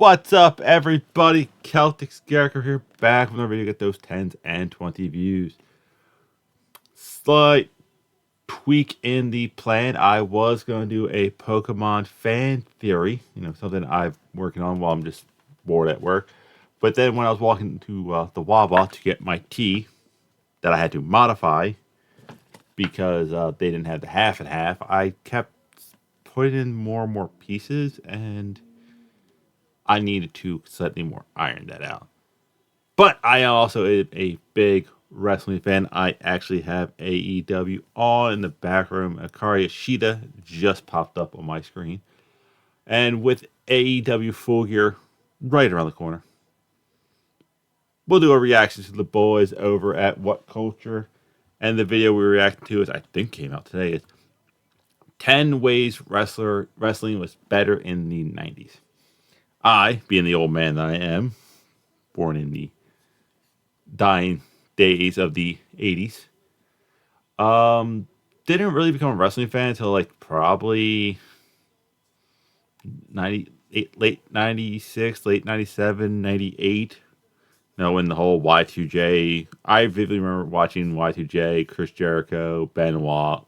What's up, everybody? Celtic Scarecrow here, back with another video to get those 10s and 20 views. Slight tweak in the plan. I was going to do a Pokemon fan theory, something I'm working on while I'm just bored at work. But then when I was walking to the Wawa to get my tea that I had to modify because they didn't have the half and half, I kept putting in more and more pieces, and I needed to slightly more iron that out. But I also am a big wrestling fan. I actually have AEW on in the back room. Akari Ashida just popped up on my screen. And with AEW Full Gear right around the corner, we'll do a reaction to the boys over at What Culture. And the video we're reacting to I think came out today, is 10 ways wrestling was better in the 90s. I, being the old man that I am, born in the dying days of the 80s, didn't really become a wrestling fan until like probably 98, late 96, late 97, 98. When the whole Y2J, I vividly remember watching Y2J, Chris Jericho, Benoit,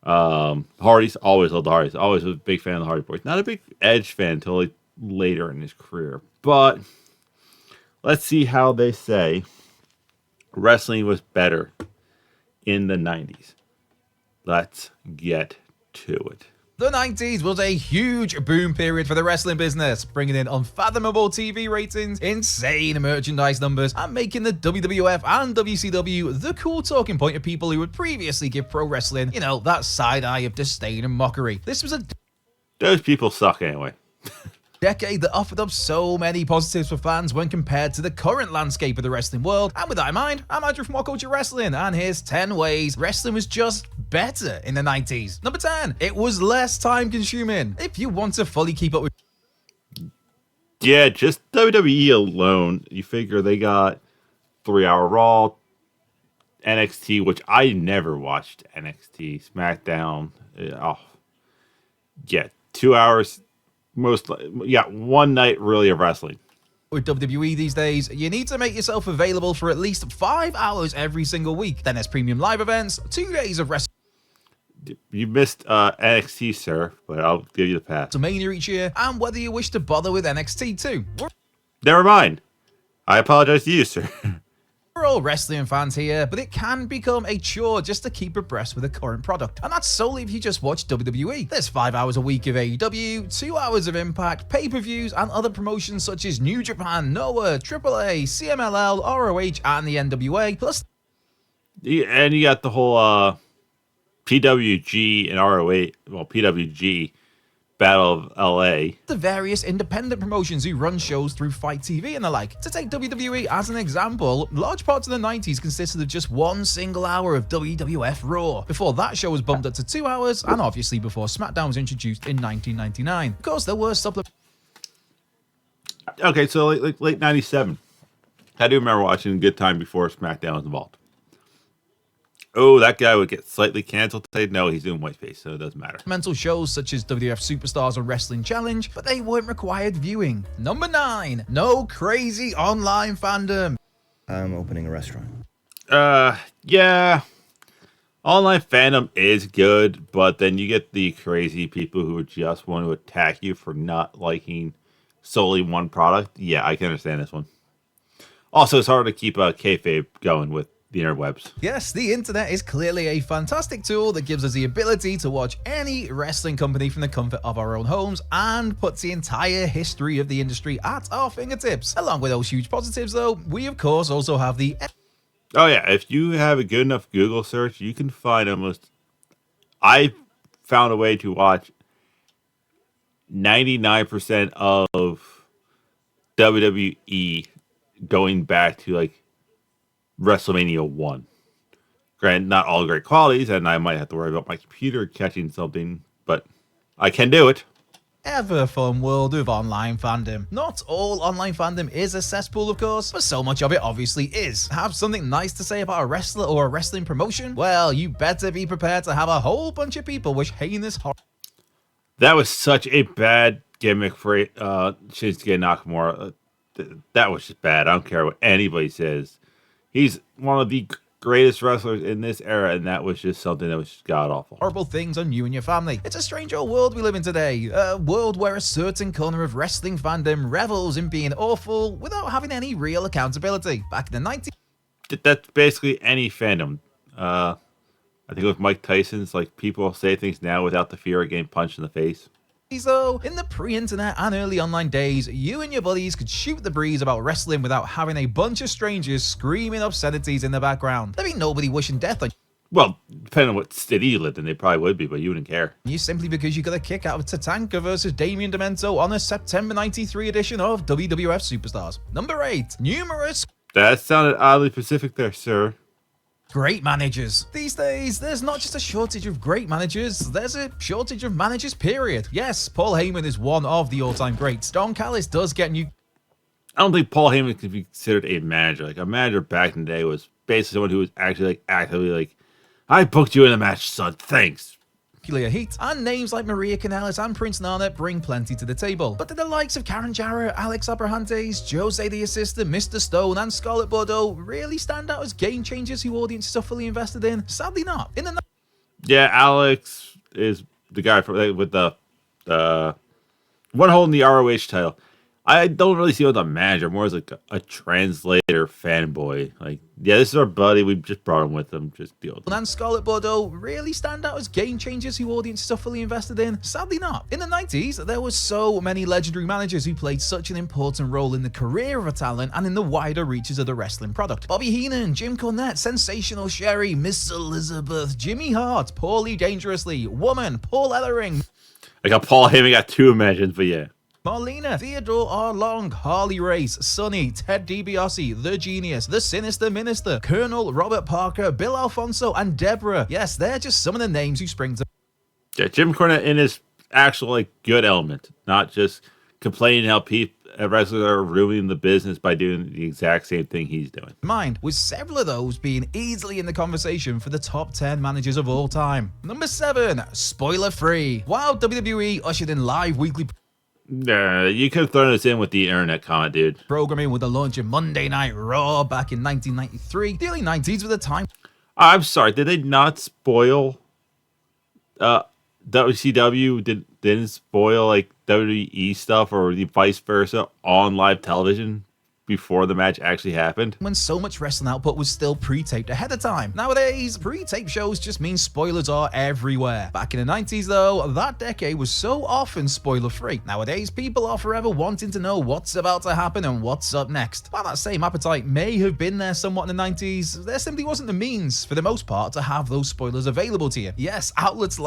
Hardy's. Always loved the Hardys. Always was a big fan of the Hardy Boys. Not a big Edge fan until like later in his career. But let's see how they say wrestling was better in the 90s. Let's get to it. The 90s was a huge boom period for the wrestling business, bringing in unfathomable TV ratings, insane merchandise numbers, and making the WWF and WCW the cool talking point of people who would previously give pro wrestling, that side eye of disdain and mockery. This was a Those people suck anyway. decade that offered up so many positives for fans when compared to the current landscape of the wrestling world. And with that in mind, I'm Andrew from What Culture Wrestling, and here's 10 ways wrestling was just better in the 90s. Number 10, it was less time consuming. If you want to fully keep up with... Yeah, just WWE alone, you figure they got 3-hour Raw, NXT, which I never watched NXT, SmackDown, 2 hours, one night really of wrestling. With WWE these days, you need to make yourself available for at least 5 hours every single week. Then there's premium live events, 2 days of wrestling. You missed NXT, sir, but I'll give you the pass. WrestleMania each year, and whether you wish to bother with NXT too. Never mind. I apologize to you, sir. We're all wrestling fans here, but it can become a chore just to keep abreast with the current product. And that's solely if you just watch WWE. There's 5 hours a week of AEW, 2 hours of Impact, pay-per-views, and other promotions such as New Japan, Noah, AAA, CMLL, ROH, and the NWA. Plus, and you got the whole PWG and ROH, PWG Battle of LA. The various independent promotions who run shows through Fight TV and the like. To take WWE as an example, large parts of the 90s consisted of just 1 single hour of WWF Raw. Before that show was bumped up to 2 hours, and obviously before SmackDown was introduced in 1999. Of course, there were supplements. Okay, so like late 97. I do remember watching Good Time before SmackDown was involved. Oh, that guy would get slightly canceled today. No, he's doing whiteface, so it doesn't matter. Mental shows such as WWF Superstars or Wrestling Challenge, but they weren't required viewing. Number 9, no crazy online fandom. I'm opening a restaurant. Yeah. Online fandom is good, but then you get the crazy people who just want to attack you for not liking solely one product. Yeah, I can understand this one. Also, it's hard to keep a kayfabe going with the interwebs. Yes, the internet is clearly a fantastic tool that gives us the ability to watch any wrestling company from the comfort of our own homes and puts the entire history of the industry at our fingertips. Along with those huge positives though, we of course also have the... Oh yeah, if you have a good enough Google search, you can find almost... I found a way to watch 99% of WWE going back to like WrestleMania 1. Granted, not all great qualities, and I might have to worry about my computer catching something, but I can do it. Ever fun world of online fandom. Not all online fandom is a cesspool, of course, but so much of it obviously is. Have something nice to say about a wrestler or a wrestling promotion? Well, you better be prepared to have a whole bunch of people wish heinous horror. That was such a bad gimmick for Shinsuke Nakamura, that was just bad. I don't care what anybody says. He's one of the greatest wrestlers in this era, and that was just something that was just god awful. Horrible things on you and your family. It's a strange old world we live in today. A world where a certain corner of wrestling fandom revels in being awful without having any real accountability. Back in the 90s, That's basically any fandom. I think with Mike Tyson's, like, people say things now without the fear of getting punched in the face. though, in the pre-internet and early online days, you and your buddies could shoot the breeze about wrestling without having a bunch of strangers screaming obscenities in the background. There'd be nobody wishing death on Well, depending on what city you lived in, they probably would be, but you wouldn't care. you simply because you got a kick out of Tatanka versus Damien Demento on a September 93 edition of WWF Superstars. Number 8. Numerous That sounded oddly specific there, sir. great managers. These days, there's not just a shortage of great managers, there's a shortage of managers, period. Yes, Paul Heyman is one of the all-time greats. Don Callis does get new... I don't think Paul Heyman could be considered a manager. Like, a manager back in the day was basically someone who was actually, like, actively like, I booked you in a match, son. Thanks. nuclear heat, and names like Maria Kanellis and Prince Nana bring plenty to the table. But did the likes of Karen Jarrett, Alex Abrahantes, Jose the Assistant, Mr. Stone, and Scarlett Bordeaux really stand out as game changers who audiences are fully invested in? Sadly not. In the Yeah, Alex is the guy with the one holding the ROH title. I don't really see him as a manager, more as like a translator fanboy. Like, yeah, this is our buddy. We just brought him with him. Just deal with him. and Scarlett Bordeaux really stand out as game changers who audiences are fully invested in? Sadly not. In the 90s, there were so many legendary managers who played such an important role in the career of a talent and in the wider reaches of the wrestling product. Bobby Heenan, Jim Cornette, Sensational Sherry, Miss Elizabeth, Jimmy Hart, Paulie Dangerously, Woman, Paul Ellering, I got Paul Heyman, got two mentions, but yeah. Marlena, Theodore R. Long, Harley Race, Sonny, Ted DiBiase, The Genius, The Sinister Minister, Colonel Robert Parker, Bill Alfonso, and Deborah. Yes, they're just some of the names who spring to Yeah, Jim Cornette in his actual like good element, not just complaining how wrestlers are ruining the business by doing the exact same thing he's doing. mind, with several of those being easily in the conversation for the top 10 managers of all time. Number 7, spoiler free. While WWE ushered in live weekly You could have thrown this in with the internet comment, dude. programming with the launch of Monday Night Raw back in 1993, the early 90s were the time I'm sorry, did they not spoil WCW didn't spoil like WWE stuff or the vice versa on live television before the match actually happened? when so much wrestling output was still pre-taped ahead of time. Nowadays, pre-tape shows just mean spoilers are everywhere. Back in the 90s though, that decade was so often spoiler-free. Nowadays, people are forever wanting to know what's about to happen and what's up next. While that same appetite may have been there somewhat in the 90s, there simply wasn't the means, for the most part, to have those spoilers available to you. Yes, outlets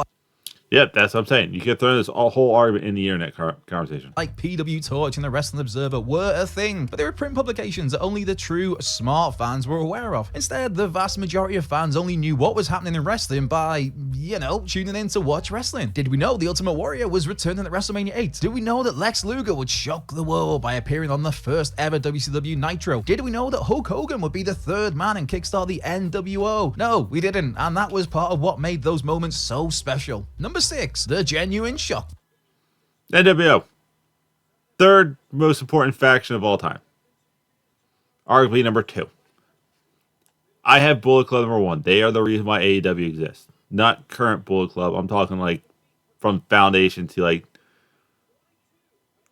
Yep, that's what I'm saying. You could have thrown this whole argument in the internet conversation. like PW Torch and the Wrestling Observer were a thing, but they were print publications that only the true smart fans were aware of. Instead, the vast majority of fans only knew what was happening in wrestling by, tuning in to watch wrestling. Did we know the Ultimate Warrior was returning at WrestleMania 8? Did we know that Lex Luger would shock the world by appearing on the first ever WCW Nitro? Did we know that Hulk Hogan would be the third man and kickstart the NWO? No, we didn't, and that was part of what made those moments so special. Number 6, the genuine shock. NWO, third most important faction of all time. Arguably number 2. I have Bullet Club number 1. They are the reason why AEW exists. Not current Bullet Club. I'm talking like from foundation to like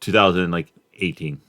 2018.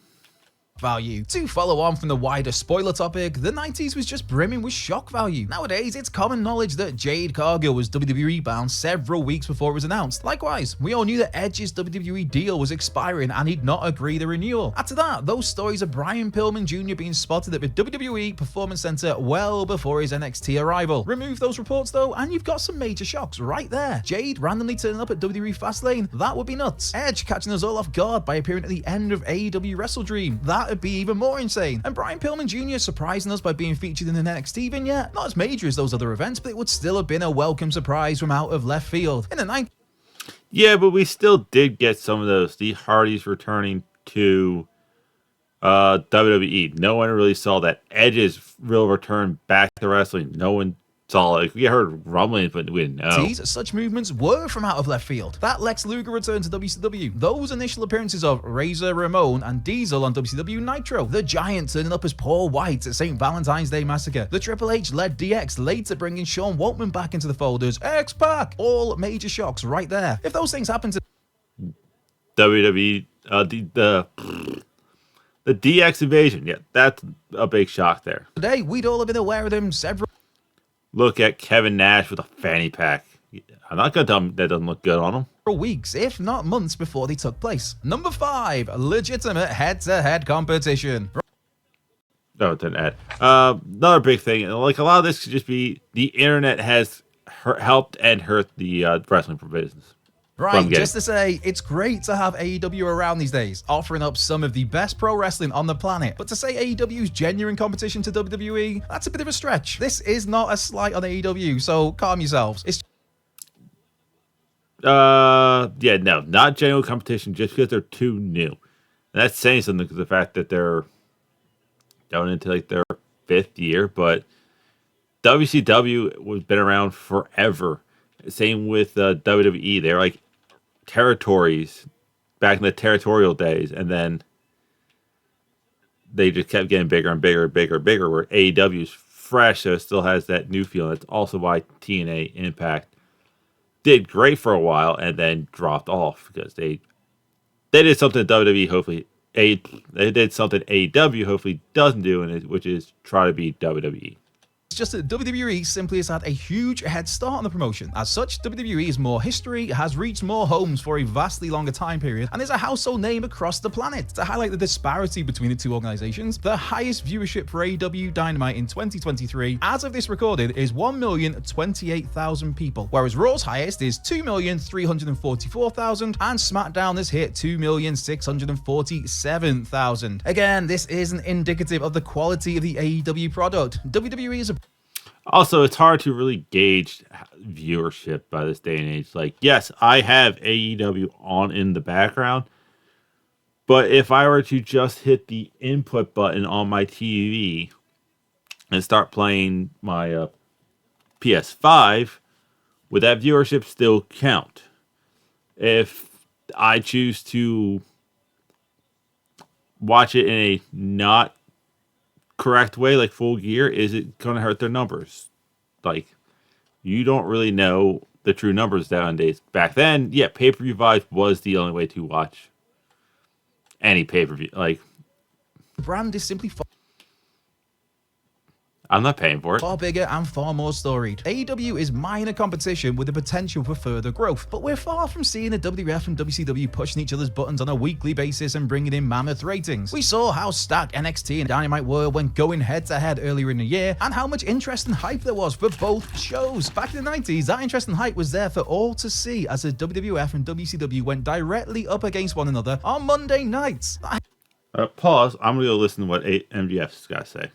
Value. To follow on from the wider spoiler topic, the 90s was just brimming with shock value. Nowadays, it's common knowledge that Jade Cargill was WWE bound several weeks before it was announced. Likewise, we all knew that Edge's WWE deal was expiring and he'd not agree the renewal. Add to that, those stories of Brian Pillman Jr. being spotted at the WWE Performance Center well before his NXT arrival. Remove those reports though, and you've got some major shocks right there. Jade randomly turning up at WWE Fastlane, that would be nuts. Edge catching us all off guard by appearing at the end of AEW Wrestle Dream, that'd be even more insane. And Brian Pillman Jr. surprising us by being featured in an NXT vignette, not as major as those other events, but it would still have been a welcome surprise from out of left field. In the 90s, Yeah, but we still did get some of those. The Hardys returning to WWE. No one really saw that. Edge's real return back to wrestling. No one saw, like, we heard rumblings, but we didn't know. Such movements were from out of left field. That Lex Luger return to WCW, those initial appearances of Razor Ramon and Diesel on WCW Nitro, the Giant turning up as Paul White at St. Valentine's Day Massacre, the Triple H-led DX later bringing Sean Waltman back into the fold as X-Pac, all major shocks right there. If those things happen to WWE, the DX invasion, yeah, that's a big shock there. today, we'd all have been aware of them several Look at Kevin Nash with a fanny pack. I'm not gonna tell him that doesn't look good on him. weeks, if not months, before they took place. Number 5, legitimate head-to-head competition. No, it didn't add. Another big thing, like, a lot of this could just be the internet has helped and hurt the wrestling business. Right, just to say, it's great to have AEW around these days, offering up some of the best pro wrestling on the planet. But to say AEW's genuine competition to WWE, that's a bit of a stretch. This is not a slight on AEW, so calm yourselves. It's yeah, no, not genuine competition just because they're too new. And that's saying something because of the fact that they're going into, like, their 5th year, but WCW was been around forever. Same with WWE. They're like territories back in the territorial days, and then they just kept getting bigger and bigger and bigger and bigger, where AEW is fresh, so it still has that new feeling. That's also why TNA Impact did great for a while and then dropped off, because they did something WWE hopefully they did something AEW hopefully doesn't do, which is try to be WWE. just that WWE simply has had a huge head start on the promotion. As such, WWE's more history has reached more homes for a vastly longer time period and is a household name across the planet. To highlight the disparity between the two organizations, the highest viewership for AEW Dynamite in 2023, as of this recorded, is 1,028,000 people, whereas Raw's highest is 2,344,000 and SmackDown has hit 2,647,000. Again, this isn't indicative of the quality of the AEW product. WWE is a Also, it's hard to really gauge viewership by this day and age. Like, yes, I have AEW on in the background, but if I were to just hit the input button on my TV and start playing my PS5, would that viewership still count? If I choose to watch it in a not correct way, like Full Gear, is it going to hurt their numbers? Like, you don't really know the true numbers nowadays. Back then, yeah, pay-per-view vibes was the only way to watch any pay-per-view. Like, brand is simply I'm not paying for it. far bigger and far more storied. AEW is minor competition with the potential for further growth, but we're far from seeing the WWF and WCW pushing each other's buttons on a weekly basis and bringing in mammoth ratings. We saw how stacked NXT and Dynamite were when going head to head earlier in the year, and how much interest and hype there was for both shows. Back in the 90s, that interest and hype was there for all to see as the WWF and WCW went directly up against one another on Monday nights. Pause. I'm going to go listen to what MJF's got to say.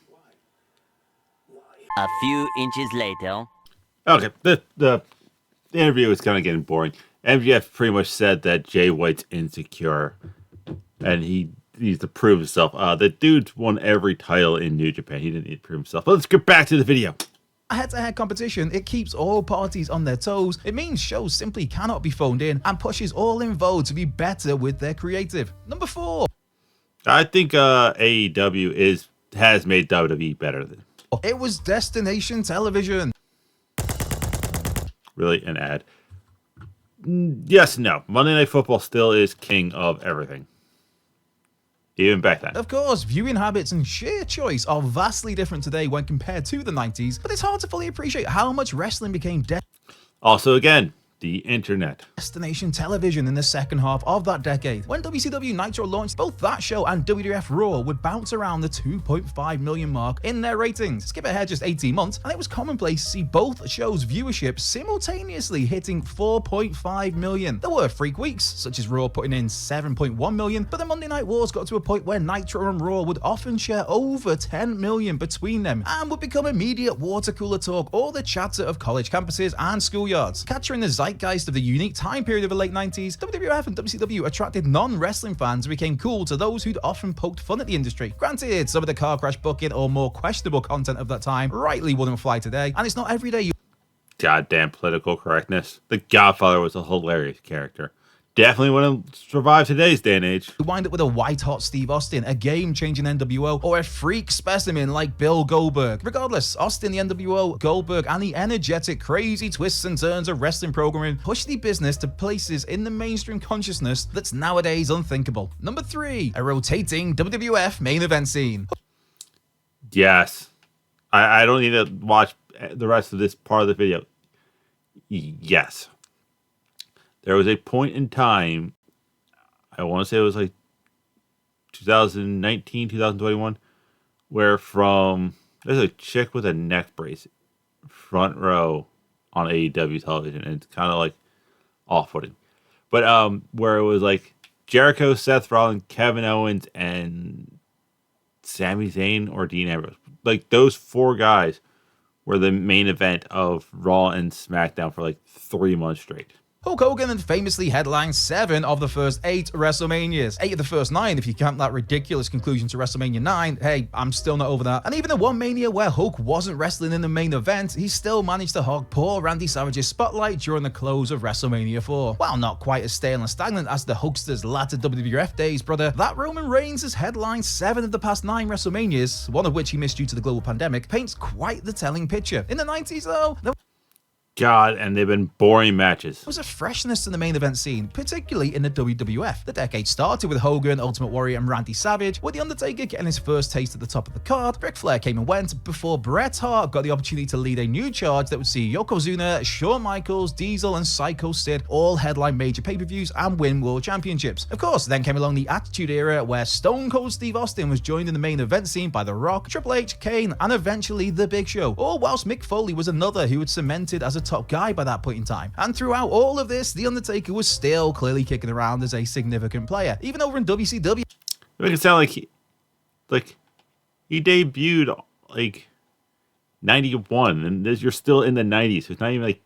A few inches later. Okay, the interview is kind of getting boring. MJF pretty much said that Jay White's insecure, and he needs to prove himself. The dude's won every title in New Japan. He didn't need to prove himself. But let's get back to the video. Head-to-head competition, it keeps all parties on their toes. It means shows simply cannot be phoned in and pushes all involved to be better with their creative. Number 4. I think AEW has made WWE better than. It was Destination Television. Really, an ad. Yes, no. Monday Night Football still is king of everything. Even back then. Of course, viewing habits and sheer choice are vastly different today when compared to the 90s, but it's hard to fully appreciate how much wrestling became Also, again, the internet. Destination Television in the second half of that decade. When WCW Nitro launched, both that show and WWF Raw would bounce around the 2.5 million mark in their ratings. Skip ahead just 18 months, and it was commonplace to see both shows' viewership simultaneously hitting 4.5 million. There were freak weeks, such as Raw putting in 7.1 million, but the Monday Night Wars got to a point where Nitro and Raw would often share over 10 million between them, and would become immediate water cooler talk or the chatter of college campuses and schoolyards. Capturing the zeitgeist zeitgeist of the unique time period of the late 90s, WWF and WCW attracted non-wrestling fans who became cool to those who'd often poked fun at the industry. Granted, some of the car crash booking or more questionable content of that time rightly wouldn't fly today, and it's not every day you Goddamn political correctness. The Godfather was a hilarious character. Definitely wouldn't survive today's day and age. wind up with a white-hot Steve Austin, a game-changing NWO, or a freak specimen like Bill Goldberg. Regardless, Austin, the NWO, Goldberg, and the energetic, crazy twists and turns of wrestling programming pushed the business to places in the mainstream consciousness that's nowadays unthinkable. Number 3, a rotating WWF main event scene. Yes. I don't need to watch the rest of this part of the video. Yes. There was a point in time, I want to say it was like 2019, 2021, where there's a chick with a neck brace front row on AEW television, and it's kind of like off-putting. But where it was like Jericho, Seth Rollins, Kevin Owens, and Sami Zayn or Dean Ambrose. Like those 4 guys were the main event of Raw and SmackDown for like 3 months straight. Hulk Hogan had famously headlined 7 of the first 8 WrestleManias. 8 of the first 9 if you count that ridiculous conclusion to WrestleMania 9. Hey, I'm still not over that. And even the one Mania where Hulk wasn't wrestling in the main event, he still managed to hog poor Randy Savage's spotlight during the close of WrestleMania 4. While not quite as stale and stagnant as the Hulkster's latter WWF days, brother, that Roman Reigns has headlined 7 of the past 9 WrestleManias, one of which he missed due to the global pandemic, paints quite the telling picture. In the 90s though, God, and they've been boring matches. there was a freshness to the main event scene, particularly in the WWF. The decade started with Hogan, Ultimate Warrior, and Randy Savage, with The Undertaker getting his first taste at the top of the card. Ric Flair came and went before Bret Hart got the opportunity to lead a new charge that would see Yokozuna, Shawn Michaels, Diesel, and Psycho Sid all headline major pay-per-views and win world championships. Of course, then came along the Attitude Era, where Stone Cold Steve Austin was joined in the main event scene by The Rock, Triple H, Kane, and eventually The Big Show, all whilst Mick Foley was another who had cemented as a top guy by that point in time. And throughout all of this, The Undertaker was still clearly kicking around as a significant player, even over in WCW. It makes it sound like he debuted like 91, and you're still in the 90s. So it's not even like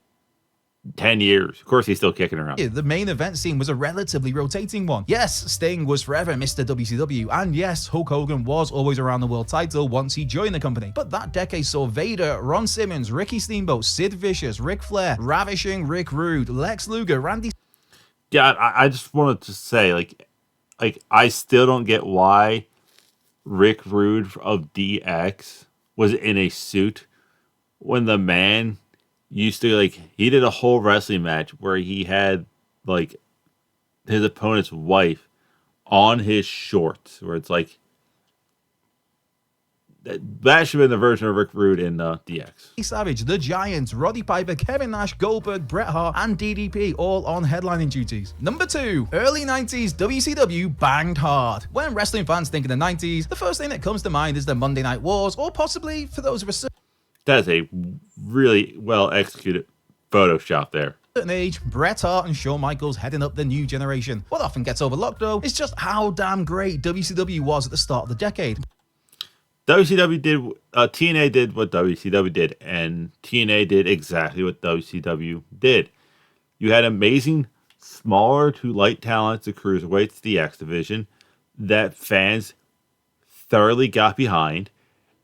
10 years. Of course, he's still kicking around. The main event scene was a relatively rotating one. Yes, Sting was forever Mr. WCW, and yes, Hulk Hogan was always around the world title once he joined the company. But that decade saw Vader, Ron Simmons, Ricky Steamboat, Sid Vicious, Ric Flair, Ravishing Rick Rude, Lex Luger, Randy... Yeah, I just wanted to say, like I still don't get why Rick Rude of DX was in a suit when the man used to, like, he did a whole wrestling match where he had like his opponent's wife on his shorts, where it's like that should have been the version of Rick Rude in DX. Savage, The Giant, Roddy Piper, Kevin Nash, Goldberg, Bret Hart, and DDP all on headlining duties. Number 2, early 90s WCW banged hard. When wrestling fans think in the 90s, the first thing that comes to mind is the Monday Night Wars, or possibly, for those of us That is a really well executed Photoshop there. certain age, Bret Hart and Shawn Michaels heading up the new generation. What often gets overlooked though is just how damn great WCW was at the start of the decade. TNA did what WCW did, and TNA did exactly what WCW did. You had amazing smaller to light talents, the cruiserweights, the X division, that fans thoroughly got behind,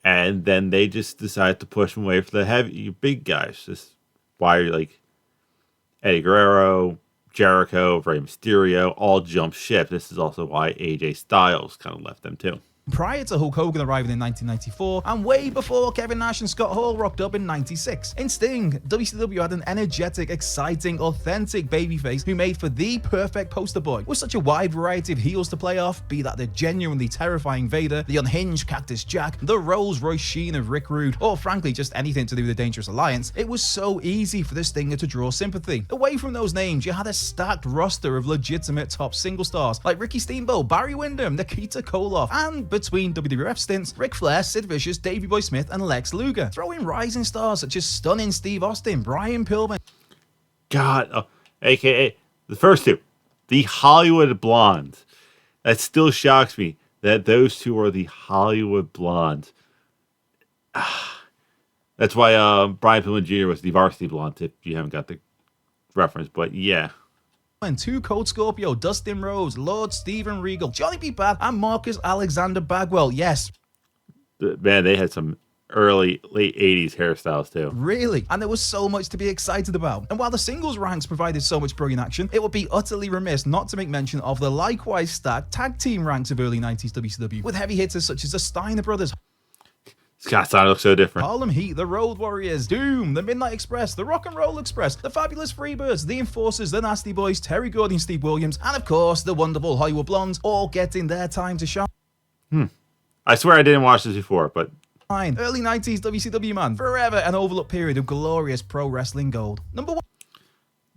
and then they just decided to push them away for the heavy, big guys. Just why, like, Eddie Guerrero, Jericho, Rey Mysterio, all jumped ship. This is also why AJ Styles kind of left them too. Prior to Hulk Hogan arriving in 1994, and way before Kevin Nash and Scott Hall rocked up in 96. In Sting, WCW had an energetic, exciting, authentic babyface who made for the perfect poster boy, with such a wide variety of heels to play off, be that the genuinely terrifying Vader, the unhinged Cactus Jack, the Rolls Royce sheen of Rick Rude, or frankly just anything to do with the Dangerous Alliance. It was so easy for the Stinger to draw sympathy. Away from those names, you had a stacked roster of legitimate top single stars like Ricky Steamboat, Barry Windham, Nikita Koloff, and between WWF stints, Ric Flair, Sid Vicious, Davey Boy Smith, and Lex Luger. Throw in rising stars such as stunning Steve Austin, Brian Pillman. God, aka the first two, the Hollywood Blondes. That still shocks me that those two are the Hollywood Blondes. That's why Brian Pillman Jr. was the Varsity Blonde, if you haven't got the reference, but yeah. And 2 Cold Scorpio, Dustin Rhodes, Lord Steven Regal, Johnny B. Bad, and Marcus Alexander Bagwell. Yes, Man, they had some late 80s hairstyles too. really. And there was so much to be excited about. And while the singles ranks provided so much brilliant action, it would be utterly remiss not to make mention of the likewise stacked tag team ranks of early 90s WCW, with heavy hitters such as the Steiner Brothers, Scott Steiner looks so different. Harlem Heat, the Road Warriors, Doom, the Midnight Express, the Rock and Roll Express, the Fabulous Freebirds, the Enforcers, the Nasty Boys, Terry Gordy and Steve Williams, and of course the wonderful Hollywood Blondes, all getting their time to shine. I swear I didn't watch this before, but Early 90s WCW, man. Forever an overlooked period of glorious pro wrestling gold. Number 1.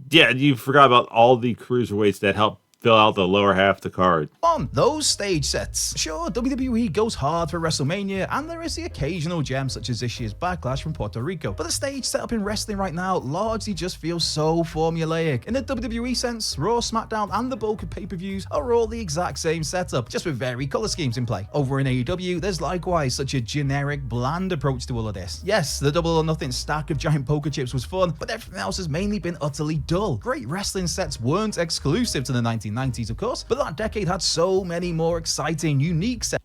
yeah, you forgot about all the cruiserweights that helped fill out the lower half of the card. Those stage sets. Sure, WWE goes hard for WrestleMania, and there is the occasional gem such as this year's Backlash from Puerto Rico. But the stage setup in wrestling right now largely just feels so formulaic. In the WWE sense, Raw, SmackDown, and the bulk of pay-per-views are all the exact same setup, just with varied color schemes in play. Over in AEW, there's likewise such a generic, bland approach to all of this. Yes, the Double or Nothing stack of giant poker chips was fun, but everything else has mainly been utterly dull. Great wrestling sets weren't exclusive to the 1990s, of course, but that decade had so many more exciting, unique sets.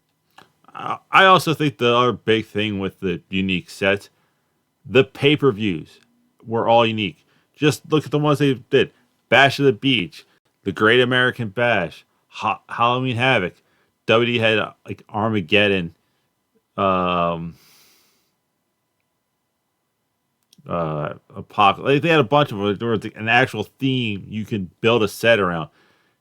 I also think the other big thing with the unique sets, the pay-per-views were all unique. Just look at the ones they did. Bash of the Beach, the Great American Bash, Halloween Havoc. WWE had like Armageddon, Apocalypse. They had a bunch of them. There was an actual theme you can build a set around.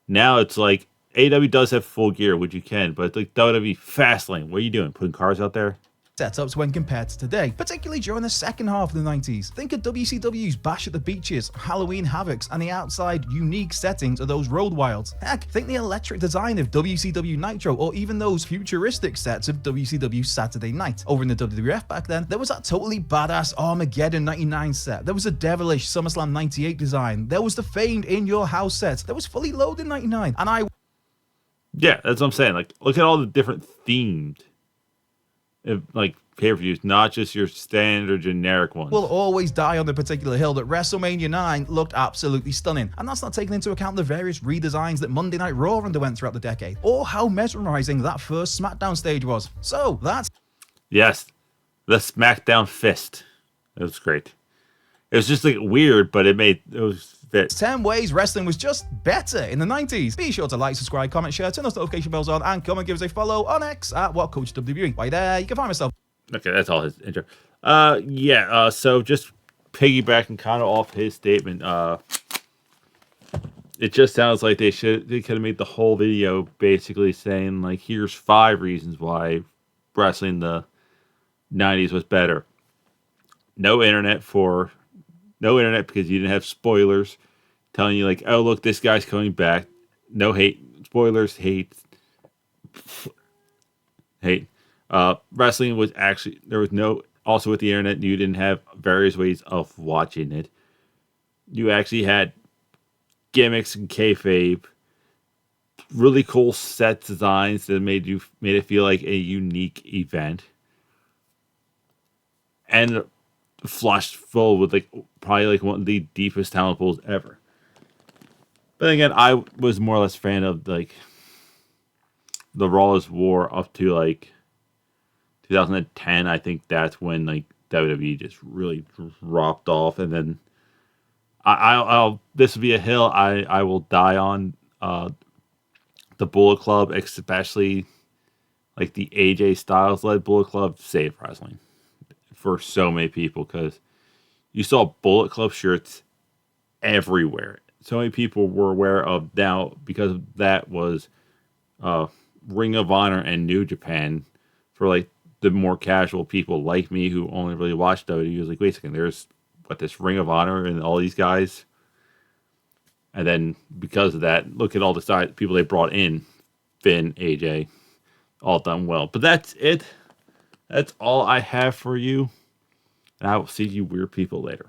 Now it's like AEW does have Full Gear, which you can, but it's like WWE Fastlane. What are you doing? Putting cars out there? Setups when compared to today, particularly during the second half of the 90s. Think of WCW's Bash at the Beaches, Halloween Havocs, and the outside unique settings of those Road Wilds. Heck, think the electric design of WCW Nitro, or even those futuristic sets of WCW Saturday Night. Over in the WWF back then, there was that totally badass Armageddon 99 set. There was a devilish SummerSlam 98 design. There was the famed In Your House set. There was Fully Loaded 99. And Yeah, that's what I'm saying. Like, look at all the different themed like pay-per-views, not just your standard generic ones. will always die on the particular hill that WrestleMania 9 looked absolutely stunning. And that's not taking into account the various redesigns that Monday Night Raw underwent throughout the decade, or how mesmerizing that first SmackDown stage was. So that's... Yes, the SmackDown Fist. It was great. It was just like weird, but it was fit. 10 ways wrestling was just better in the 90s. Be sure to like, subscribe, comment, share, turn those notification bells on, and come and give us a follow on X at WhatCoachWWE. While you're there, you can find myself. Okay, that's all his intro. So just piggybacking kind of off his statement, it just sounds like they could have made the whole video basically saying like, here's 5 reasons why wrestling in the 90s was better. No internet because you didn't have spoilers telling you like, oh look, this guy's coming back. No hate spoilers, hate. Wrestling was actually, there was no, also with the internet, you didn't have various ways of watching it. You actually had gimmicks and kayfabe, really cool set designs that made it feel like a unique event, and flushed full with like probably like one of the deepest talent pools ever. But again, I was more or less a fan of like the Rawless War up to like 2010. I think that's when like WWE just really dropped off, and then I'll this will be a hill I will die on. The Bullet Club, especially like the AJ Styles led Bullet Club, saved wrestling for so many people, because you saw Bullet Club shirts everywhere. So many people were aware of now because of that was Ring of Honor and New Japan for like the more casual people like me who only really watch WWE. Was like, wait a second, there's this Ring of Honor and all these guys. And then because of that, look at all the side people they brought in, Finn, AJ, all done well. But that's it. That's all I have for you. And I will see you weird people later.